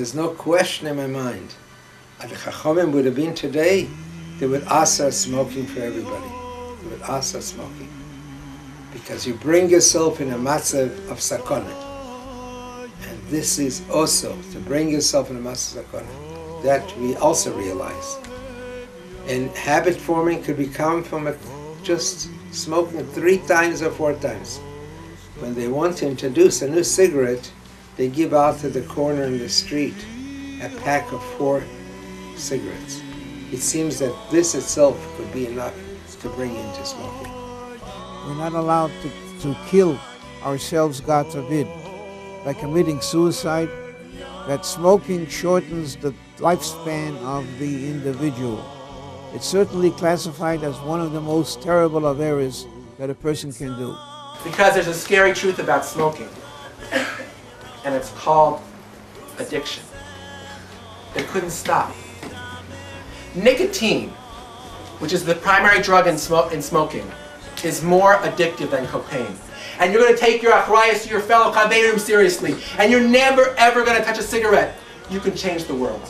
there's no question in my mind. If the Chachamim would have been today, they would asar smoking for everybody. They would asar smoking. Because you bring yourself in a matzav of sakana. And this is also to bring yourself in a matzav of sakana. That we also realize. And habit forming could become from just smoking 3 times or 4 times. When they want to introduce a new cigarette, they give out to the corner in the street a pack of 4 cigarettes. It seems that this itself could be enough to bring you into smoking. We're not allowed to kill ourselves, God forbid, by committing suicide. That smoking shortens the lifespan of the individual. It's certainly classified as one of the most terrible of errors that a person can do. Because there's a scary truth about smoking, and it's called addiction. They couldn't stop. Nicotine, which is the primary drug in smoking, is more addictive than cocaine. And you're going to take your achrayas, your fellow chaverim seriously, and you're never ever going to touch a cigarette. You can change the world.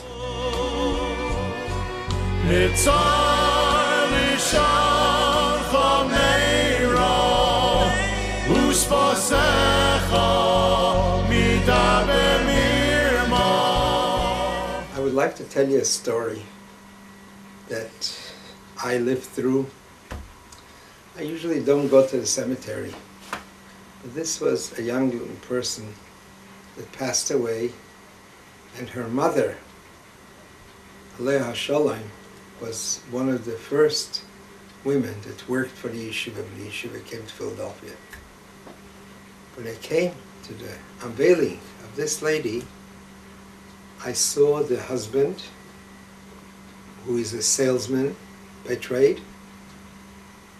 I would like to tell you a story that I lived through. I usually don't go to the cemetery, but this was a young person that passed away, and her mother, Aleha Shalom, was one of the first women that worked for the yeshiva when the yeshiva came to Philadelphia. When I came to the unveiling of this lady, I saw the husband, who is a salesman by trade,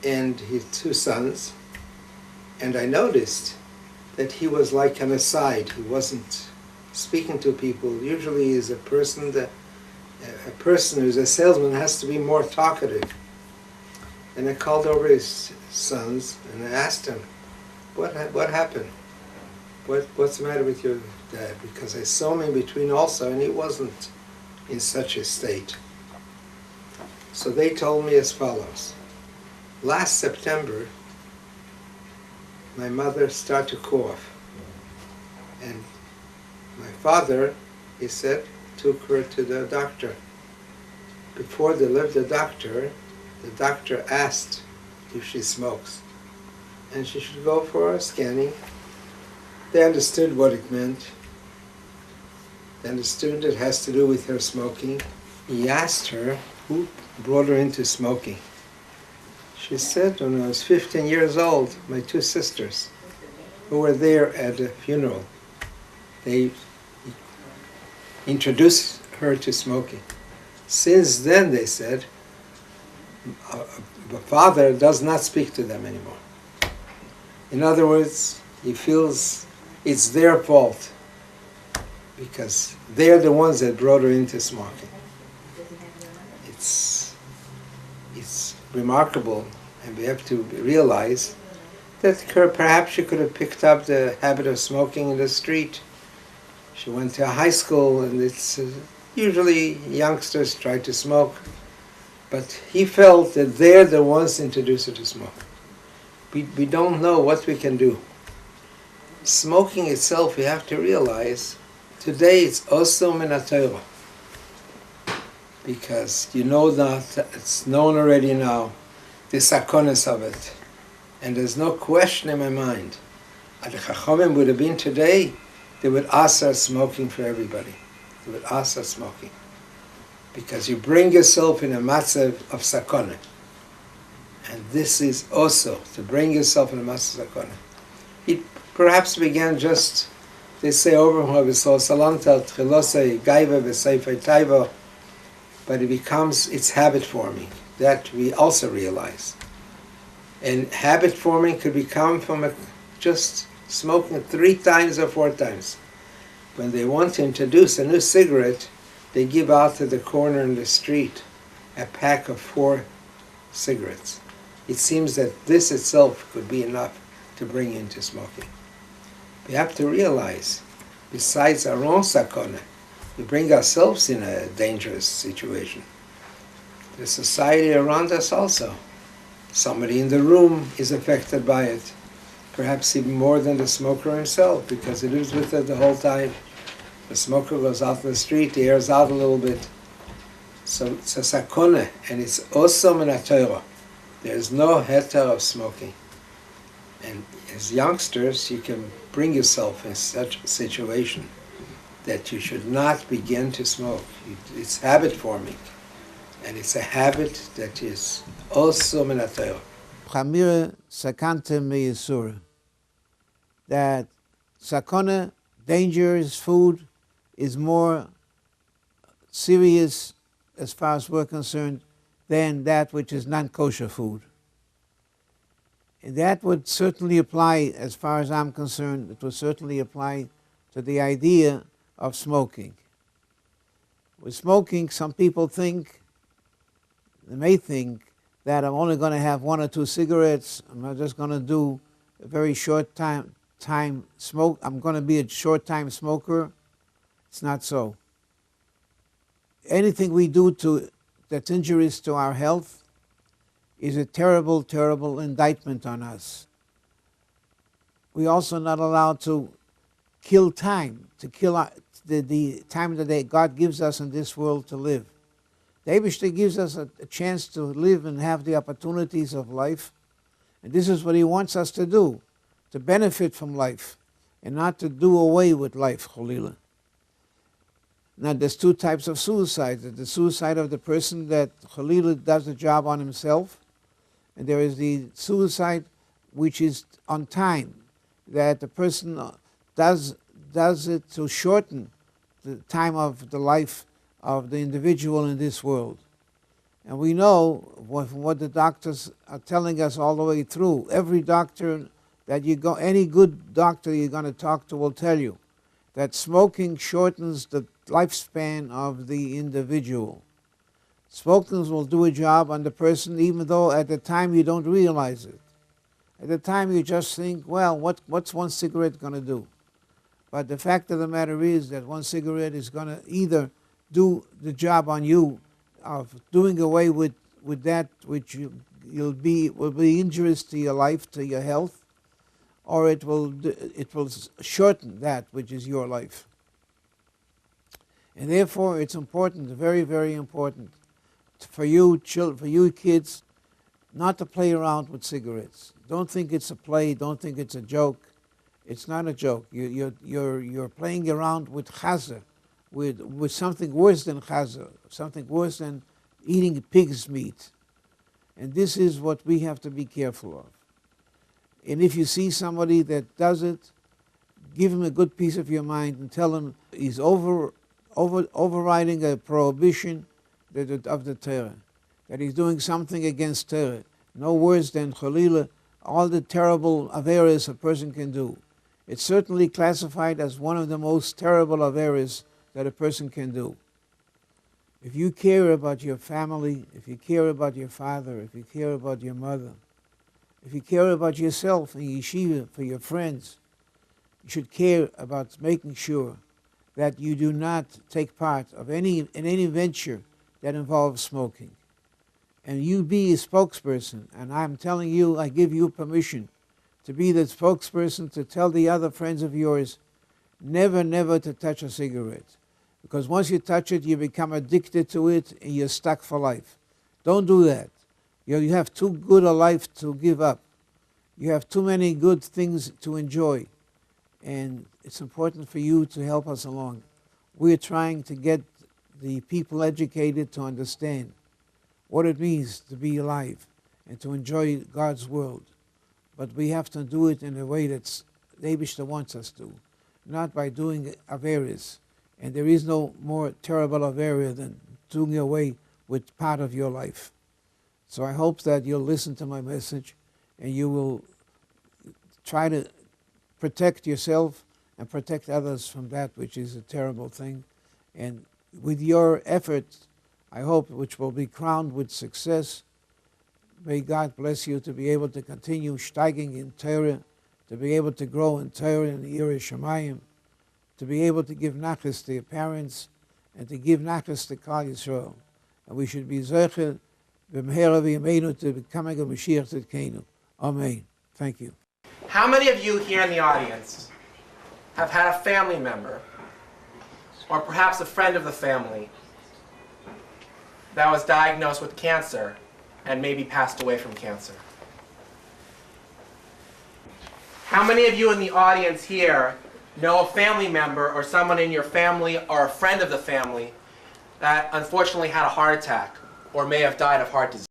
and his 2 sons, and I noticed that he was like an aside. He wasn't speaking to people. Usually he's a person who's a salesman has to be more talkative. And I called over his sons and I asked him, what happened? What's the matter with your dad? Because I saw him in between also, and he wasn't in such a state. So they told me as follows. Last September, my mother started to cough. And my father, he said, took her to the doctor. Before they left the doctor asked if she smokes. And she should go for a scanning. They understood what it meant. They understood it has to do with her smoking. He asked her who brought her into smoking. She said, when I was 15 years old, my 2 sisters, who were there at the funeral, they introduced her to smoking. Since then, they said, the father does not speak to them anymore. In other words, he feels it's their fault because they're the ones that brought her into smoking. It's remarkable, and we have to realize that perhaps she could have picked up the habit of smoking in the street. She went to a high school, and it's usually youngsters try to smoke, but he felt that they're the ones to introduce her to smoke. We don't know what we can do. Smoking itself, we have to realize, today it's also min haTorah. Because you know that it's known already now, the sakonas of it. And there's no question in my mind. If the Chachamim would have been today, they would asar smoking for everybody. They would asar smoking. Because you bring yourself in a matzav of sakana. And this is also to bring yourself in a matzav of sakana. It perhaps began just, they say over salanta tchilosei gaiva v'seifei taiva, but it becomes its habit forming. That we also realize. And habit forming could become from just smoking 3 times or 4 times. When they want to introduce a new cigarette, they give out to the corner in the street a pack of 4 cigarettes. It seems that this itself could be enough to bring you into smoking. We have to realize, besides our own sakana, we bring ourselves in a dangerous situation. The society around us also. Somebody in the room is affected by it, perhaps even more than the smoker himself, because he lives with it the whole time. The smoker goes out in the street, he airs out a little bit. So it's a sakone, and it's also min haTorah. There's no heter of smoking. And as youngsters, you can bring yourself in such a situation that you should not begin to smoke. It's habit forming. And it's a habit that is also min haTorah. Chamira sakante meyisura. That sakona, dangerous food, is more serious as far as we're concerned than that which is non-kosher food. And that would certainly apply, as far as I'm concerned, it would certainly apply to the idea of smoking. With smoking, some people think, they may think, that I'm only going to have 1 or 2 cigarettes, I'm not just going to do a very short time smoke, I'm going to be a short time smoker. It's not so. Anything we do that's injurious to our health is a terrible, terrible indictment on us. We're also not allowed to kill time, to kill the time that God gives us in this world to live. The Eibishter gives us a chance to live and have the opportunities of life. And this is what He wants us to do, to benefit from life and not to do away with life, Cholila. Now, there's 2 types of suicide. There's the suicide of the person that Cholila does the job on himself, and there is the suicide which is on time, that the person does it to shorten the time of the life of the individual in this world. And we know from what the doctors are telling us all the way through, every doctor that you go, any good doctor you're going to talk to will tell you that smoking shortens the lifespan of the individual. Smoking will do a job on the person even though at the time you don't realize it. At the time you just think, well, what's 1 cigarette going to do? But the fact of the matter is that 1 cigarette is going to either do the job on you of doing away with that which will be injurious to your life, to your health, or it will shorten that which is your life. And therefore, it's important, very, very important, for you kids, not to play around with cigarettes. Don't think it's a play. Don't think it's a joke. It's not a joke. You're playing around with chazer, with something worse than chazer, something worse than eating pig's meat. And this is what we have to be careful of. And if you see somebody that does it, give him a good piece of your mind and tell him he's overriding a prohibition of the Torah, that he's doing something against Torah. No worse than Cholila, all the terrible averas a person can do. It's certainly classified as one of the most terrible averas that a person can do. If you care about your family, if you care about your father, if you care about your mother, if you care about yourself and yeshiva, for your friends, you should care about making sure that you do not take part of in any venture that involves smoking. And you be a spokesperson, and I'm telling you, I give you permission to be the spokesperson to tell the other friends of yours, never, never to touch a cigarette. Because once you touch it, you become addicted to it, and you're stuck for life. Don't do that. You have too good a life to give up. You have too many good things to enjoy. And it's important for you to help us along. We're trying to get the people educated to understand what it means to be alive and to enjoy God's world. But we have to do it in a way that the Eibishter wants us to, not by doing averas. And there is no more terrible avera than doing away with part of your life. So I hope that you'll listen to my message and you will try to protect yourself and protect others from that which is a terrible thing. And with your efforts, I hope, which will be crowned with success, may God bless you to be able to continue steiging in Torah, to be able to grow in Torah and the Yirei Shamayim, to be able to give nachas to your parents, and to give nachas to Klal Yisrael. And we should be zeicher b'mehera v'yameinu to becoming a Mashiach Tzidkenu. Amen. Thank you. How many of you here in the audience have had a family member, or perhaps a friend of the family, that was diagnosed with cancer and maybe passed away from cancer? How many of you in the audience here know a family member or someone in your family or a friend of the family that unfortunately had a heart attack or may have died of heart disease?